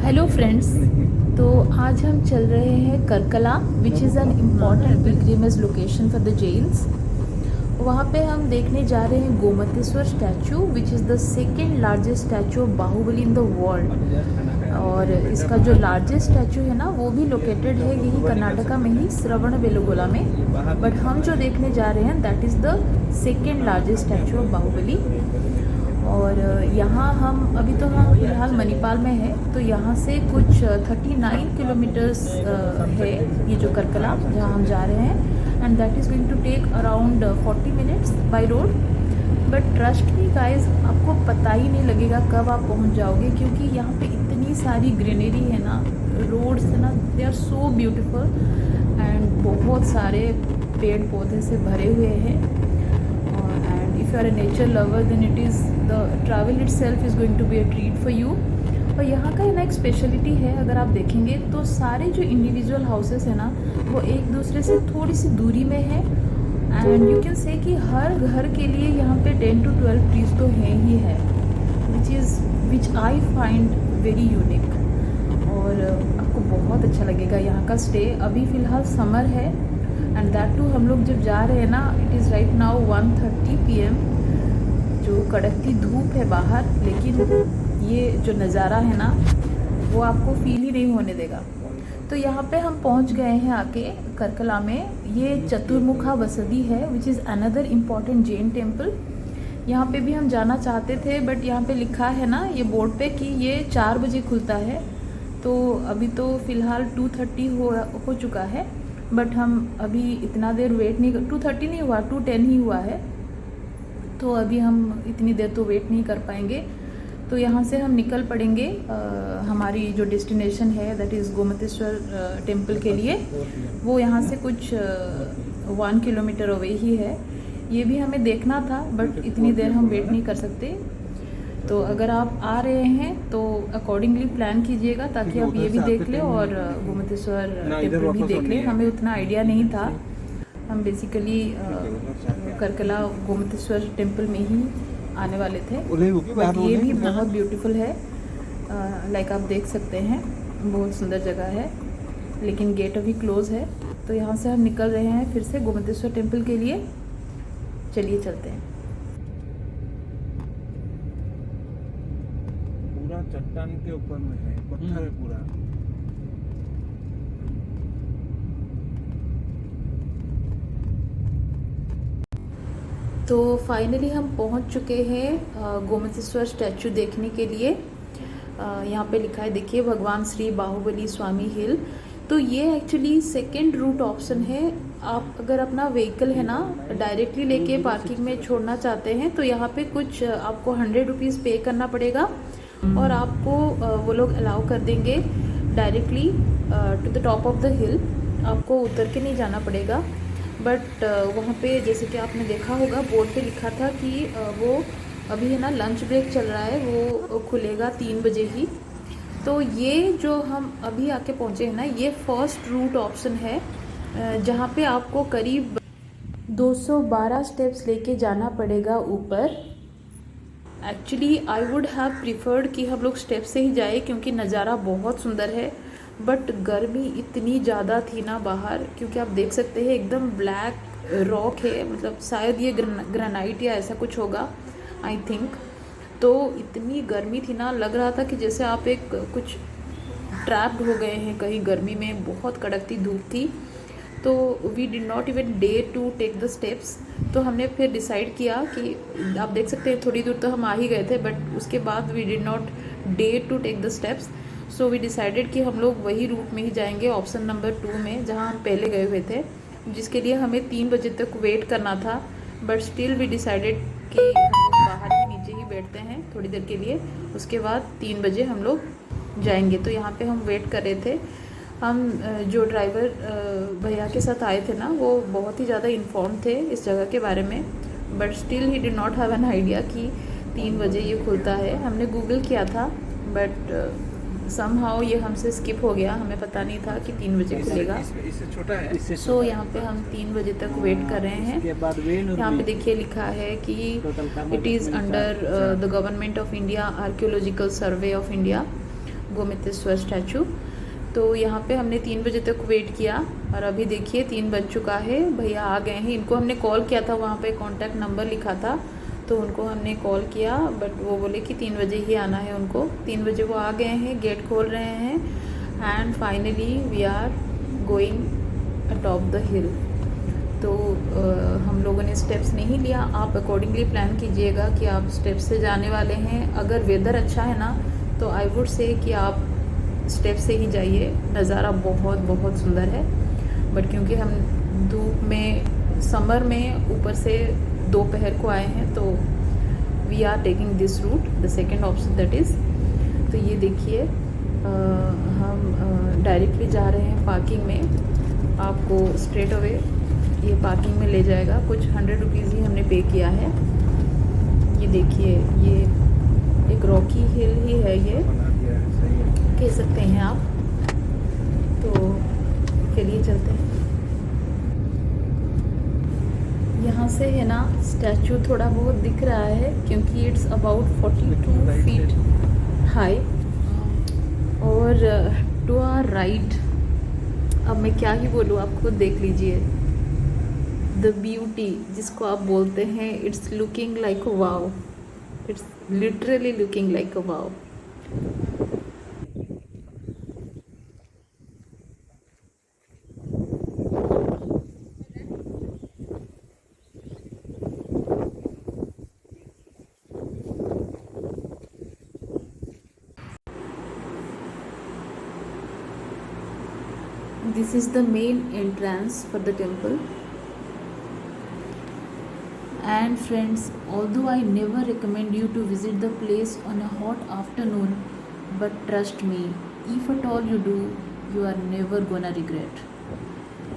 Hello friends. तो आज हम चल रहे हैं Karkala which is an important pilgrimage location for the Jains. वहाँ पे हम देखने जा रहे हैं Gomateshwara statue which is the second largest statue of Bahubali in the world. और इसका जो लार्जेस्ट स्टैचू है ना वो भी लोकेटेड है यही कर्नाटका में ही श्रवणबेलगोला में। बट हम जो देखने जा रहे हैं that is the second largest statue of Bahubali. और यहाँ हम अभी तो हम फिलहाल मणिपाल में है, तो यहाँ से कुछ 39 किलोमीटर्स है ये जो करकला जहाँ हम जा रहे हैं। And that is going to take around 40 minutes by road. But trust me guys, आपको पता ही नहीं लगेगा कब आप पहुँच जाओगे, क्योंकि यहाँ पे इतनी सारी ग्रीनरी है ना, रोड्स है ना, they are so beautiful and बहुत सारे पेड़ पौधे से भरे हुए हैं। If you are a nature lover, then the travel itself is going to be a treat for you. और यहाँ का ना एक स्पेशलिटी है, अगर आप देखेंगे तो सारे जो इंडिविजुअल हाउसेस है ना वो एक दूसरे से थोड़ी सी दूरी में है। एंड यू कैन से कि हर घर के लिए यहाँ पे 10 to 12 ट्रीज तो हैं ही है, विच आई फाइंड वेरी यूनिक। और आपको बहुत अच्छा लगेगा यहाँ का स्टे। अभी फ़िलहाल समर है एंड दैट टू हम लोग जब जा रहे हैं ना, it is right now 1:30 PM। जो कड़कती धूप है बाहर, लेकिन ये जो नज़ारा है ना वो आपको फील ही नहीं होने देगा। तो यहाँ पे हम पहुँच गए हैं आके करकला में। ये चतुर्मुखा बसदी है which is another important Jain temple. यहाँ पे भी हम जाना चाहते थे, बट यहाँ पे लिखा है ना ये बोर्ड पे कि ये 4 बजे खुलता है। तो अभी तो फ़िलहाल 2:30 हो चुका है, बट हम अभी इतना देर वेट नहीं, 2:30 नहीं हुआ, 2:10 ही हुआ है। तो अभी हम इतनी देर तो वेट नहीं कर पाएंगे। तो यहाँ से हम निकल पड़ेंगे हमारी जो डेस्टिनेशन है दैट इज़ गोमतेश्वर टेम्पल के लिए। वो यहाँ से कुछ 1 किलोमीटर अवे ही है। ये भी हमें देखना था, बट इतनी देर हम वेट नहीं कर सकते। तो अगर आप आ रहे हैं तो अकॉर्डिंगली प्लान कीजिएगा, ताकि आप ये भी देख लें और गोमतेश्वर टेम्पल भी देख लें। हमें उतना आइडिया नहीं था, हम बेसिकली करकला गोमतेश्वर टेम्पल में ही आने वाले थे। बट ये भी बहुत ब्यूटीफुल है, लाइक आप देख सकते हैं, बहुत सुंदर जगह है। लेकिन गेट अभी क्लोज़ है। तो यहाँ से हम निकल रहे हैं फिर से गोमतेश्वर टेम्पल के लिए। चलिए चलते हैं। पूरा चट्टान के ऊपर में है, पत्थर है पूरा। तो फाइनली हम पहुंच चुके हैं गोमतेश्वर स्टैचू देखने के लिए। यहाँ पे लिखा है, देखिए, भगवान श्री बाहुबली स्वामी हिल। तो ये एक्चुअली सेकंड रूट ऑप्शन है। आप अगर अपना व्हीकल है ना डायरेक्टली लेके पार्किंग में छोड़ना चाहते हैं तो यहाँ पे कुछ आपको 100 रुपीज़ पे करना पड़ेगा और आपको वो लोग अलाउ कर देंगे directly to the top of the hill. आपको उतर के नहीं जाना पड़ेगा। बट वहाँ पे जैसे कि आपने देखा होगा बोर्ड पे लिखा था कि वो अभी है ना लंच ब्रेक चल रहा है, वो खुलेगा 3 बजे ही। तो ये जो हम अभी आके पहुँचे हैं ना, ये फर्स्ट रूट ऑप्शन है, जहाँ पे आपको करीब 212 स्टेप्स लेके जाना पड़ेगा ऊपर। Actually I would have preferred कि हम लोग स्टेप से ही जाए, क्योंकि नज़ारा बहुत सुंदर है। बट गर्मी इतनी ज़्यादा थी ना बाहर, क्योंकि आप देख सकते हैं एकदम ब्लैक रॉक है, मतलब शायद ये ग्रेनाइट या ऐसा कुछ होगा, आई थिंक। तो इतनी गर्मी थी ना, लग रहा था कि जैसे आप एक कुछ ट्रैप्ड हो गए हैं कहीं गर्मी में। बहुत कड़कती धूप थी। तो we did not even dare to take the steps. तो हमने फिर डिसाइड किया कि आप देख सकते हैं थोड़ी दूर तो हम आ ही गए थे, बट उसके बाद we did not dare to take the steps. So we decided कि हम लोग वही रूट में ही जाएंगे, ऑप्शन नंबर 2 में, जहाँ हम पहले गए हुए थे, जिसके लिए हमें 3 बजे तक वेट करना था। बट स्टिल वी डिसाइडेड कि हम लोग बाहर ही नीचे ही बैठते हैं थोड़ी देर के लिए, उसके बाद 3 बजे हम लोग जाएंगे। तो यहाँ पे हम वेट कर रहे थे। हम जो ड्राइवर भैया के साथ आए थे ना, वो बहुत ही ज़्यादा इन्फॉर्म थे इस जगह के बारे में, but still he did not have an idea कि 3 बजे ये खुलता है। हमने गूगल किया था, बट समहाउ ये हमसे स्किप हो गया, हमें पता नहीं था कि 3 बजे खुलेगा। इससे छोटा है। सो यहाँ पे हम 3 बजे तक वेट कर रहे हैं। यहाँ पे देखिए लिखा है कि it is under the government of India archaeological survey of India. Gomateshwara statue. तो यहाँ पे हमने 3 बजे तक वेट किया और अभी देखिए 3 बज चुका है, भैया आ गए हैं। इनको हमने कॉल किया था, वहाँ पे कॉन्टैक्ट नंबर लिखा था, तो उनको हमने कॉल किया, बट वो बोले कि 3 बजे ही आना है उनको। 3 बजे वो आ गए हैं, गेट खोल रहे हैं and finally we are going atop the hill. तो हम लोगों ने स्टेप्स नहीं लिया। आप अकॉर्डिंगली प्लान कीजिएगा कि आप स्टेप्स से जाने वाले हैं। अगर वेदर अच्छा है ना तो आई वुड से कि आप स्टेप से ही जाइए, नज़ारा बहुत बहुत सुंदर है। बट क्योंकि हम धूप में समर में ऊपर से दोपहर को आए हैं तो we are taking this route, the second option that is. तो ये देखिए हम डायरेक्टली जा रहे हैं पार्किंग में। आपको स्ट्रेट अवे ये पार्किंग में ले जाएगा। कुछ 100 रुपीज़ ही हमने पे किया है। ये देखिए ये एक रॉकी हिल ही है, ये बना दिया है, सही है। कह सकते हैं आप। तो चलिए चलते हैं। यहाँ से है ना स्टैचू थोड़ा बहुत दिख रहा है क्योंकि इट्स अबाउट 42 फीट हाई। और टू आवर राइट, अब मैं क्या ही बोलूँ, आप खुद देख लीजिए द ब्यूटी जिसको आप बोलते हैं। It's looking like a wow, it's literally looking like a wow. This is the main entrance for the temple. And friends, although I never recommend you to visit the place on a hot afternoon, but trust me, if at all you do, you are never gonna regret.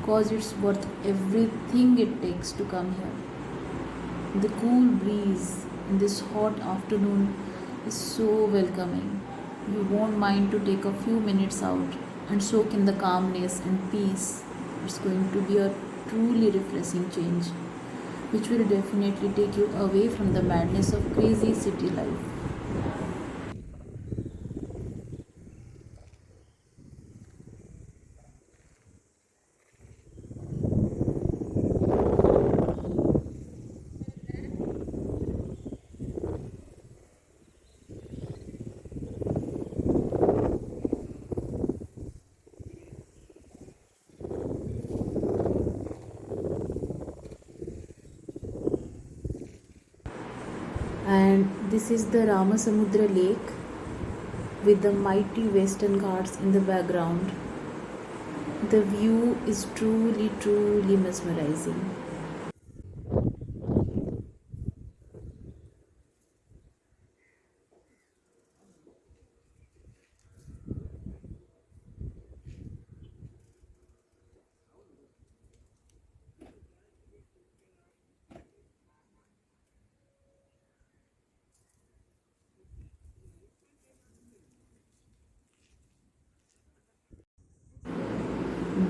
Cause it's worth everything it takes to come here. The cool breeze in this hot afternoon is so welcoming. You won't mind to take a few minutes out and soak in the calmness and peace. It's going to be a truly refreshing change, which will definitely take you away from the madness of crazy city life. And this is the Ramasamudra lake with the mighty Western Ghats in the background. The view is truly, truly mesmerizing.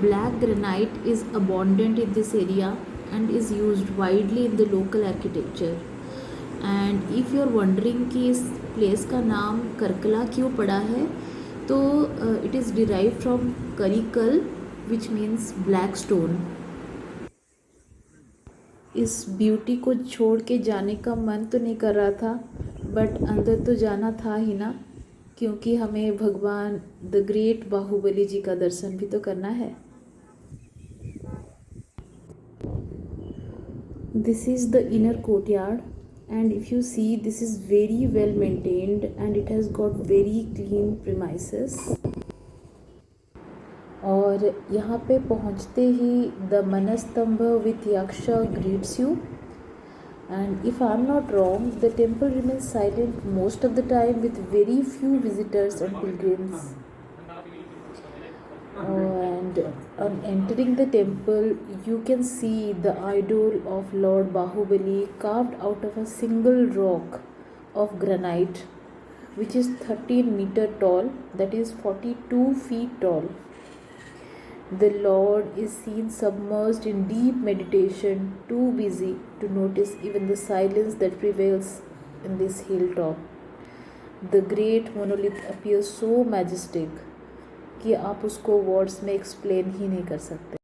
Black granite is abundant in this area and is used widely in the local architecture. And if you are wondering कि इस place का नाम करकला क्यों पड़ा है, तो it is derived from Karikal which means black stone. इस beauty को छोड़ के जाने का मन तो नहीं कर रहा था, बट अंदर तो जाना था ही ना, क्योंकि हमें भगवान द ग्रेट बाहुबली जी का दर्शन भी तो करना है। This is the inner courtyard, and if you see, this is very well maintained and it has got very clean premises. और यहाँ पे पहुँचते ही द मनस्तंभ विथ यक्ष greets you. And if I'm not wrong, the temple remains silent most of the time with very few visitors and pilgrims. And on entering the temple, you can see the idol of Lord Bahubali carved out of a single rock of granite, which is 13 meter tall, that is 42 feet tall. The Lord is seen submerged in deep meditation, too busy to notice even the silence that prevails in this hilltop. The great monolith appears so majestic कि आप उसको words में explain ही नहीं कर सकते.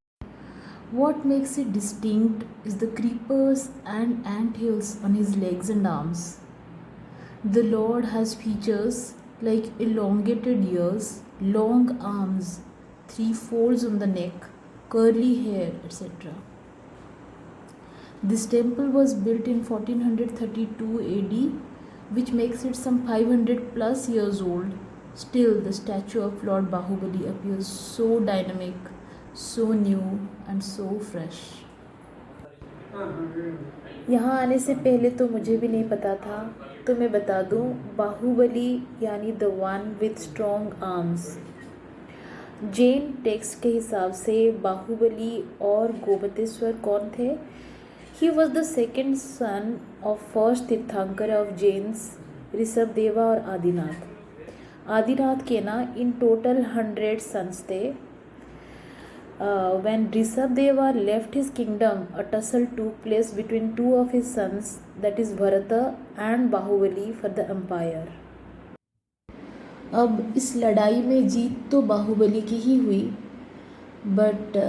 What makes it distinct is the creepers and anthills on his legs and arms. The Lord has features like elongated ears, long arms, 3 folds on the neck, curly hair, etc. This temple was built in 1432 AD, which makes it some 500 plus years old. Still, the statue of Lord Bahubali appears so dynamic, so new and so fresh. यहाँ आने से पहले तो मुझे भी नहीं पता था, तो मैं बता दूँ, बाहुबली यानी the one with strong arms. Jain text के हिसाब से बाहुबली और गोमतेश्वर कौन थे? He was the second son of first तीर्थंकर of Jains, ऋषभदेवा और आदिनाथ. आदिनाथ के ना इन टोटल 100 sons थे. When Rishabdeva left his kingdom, a tussle took place between 2 of his sons, that is Bharata and Bahubali, for the empire. अब इस लड़ाई में जीत तो बाहुबली की ही हुई, but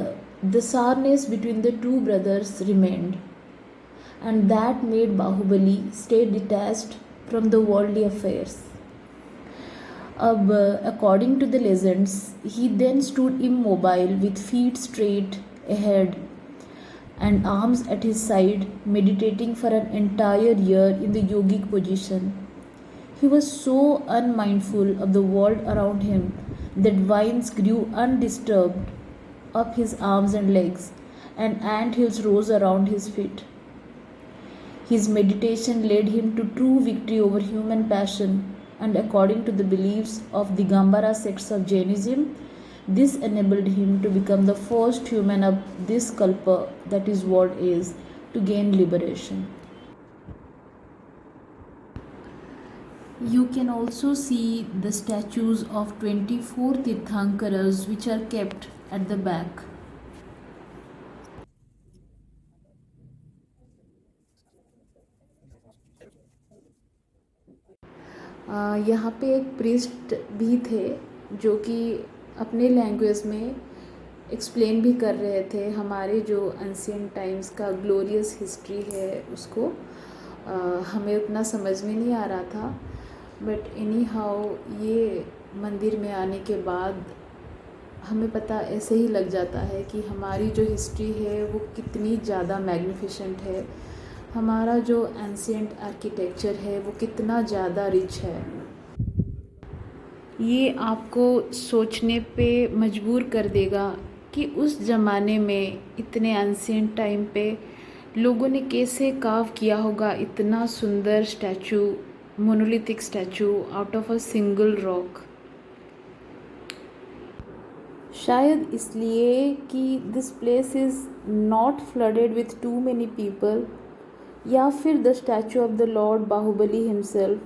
the sourness between the two brothers remained, and that made Bahubali stay detached from the worldly affairs. According to the legends, he then stood immobile with feet straight ahead and arms at his side, meditating for an entire year in the yogic position. He was so unmindful of the world around him that vines grew undisturbed up his arms and legs, and anthills rose around his feet. His meditation led him to true victory over human passion, and according to the beliefs of the Gambara sects of Jainism, this enabled him to become the first human of this kalpa, that is what is, to gain liberation. You can also see the statues of 24 Tirthankaras which are kept at the back. यहाँ पे एक priest भी थे जो कि अपने language में explain भी कर रहे थे हमारे जो एंशिएंट टाइम्स का ग्लोरियस हिस्ट्री है उसको. हमें उतना समझ में नहीं आ रहा था, बट एनी हाउ ये मंदिर में आने के बाद हमें पता ऐसे ही लग जाता है कि हमारी जो हिस्ट्री है वो कितनी ज़्यादा मैग्निफिसेंट है, हमारा जो एंशिएंट आर्किटेक्चर है वो कितना ज़्यादा रिच है. ये आपको सोचने पे मजबूर कर देगा कि उस ज़माने में इतने एंशिएंट टाइम पे लोगों ने कैसे कार्व किया होगा इतना सुंदर statue, monolithic statue out of a single rock. शायद इसलिए कि this place is not flooded with too many people, या फिर the statue of the lord Bahubali himself.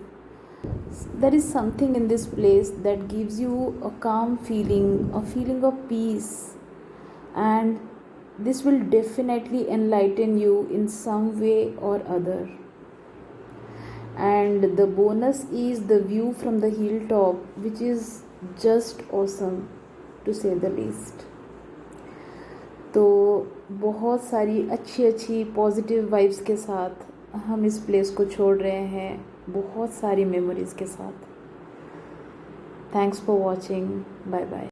There is something in this place that gives you a calm feeling, a feeling of peace, and this will definitely enlighten you in some way or other. And the bonus is the view from the hilltop, which is just awesome to say the least. तो बहुत सारी अच्छी positive vibes के साथ हम इस place को छोड़ रहे हैं, बहुत सारी मेमोरीज़ के साथ. Thanks for watching. Bye bye.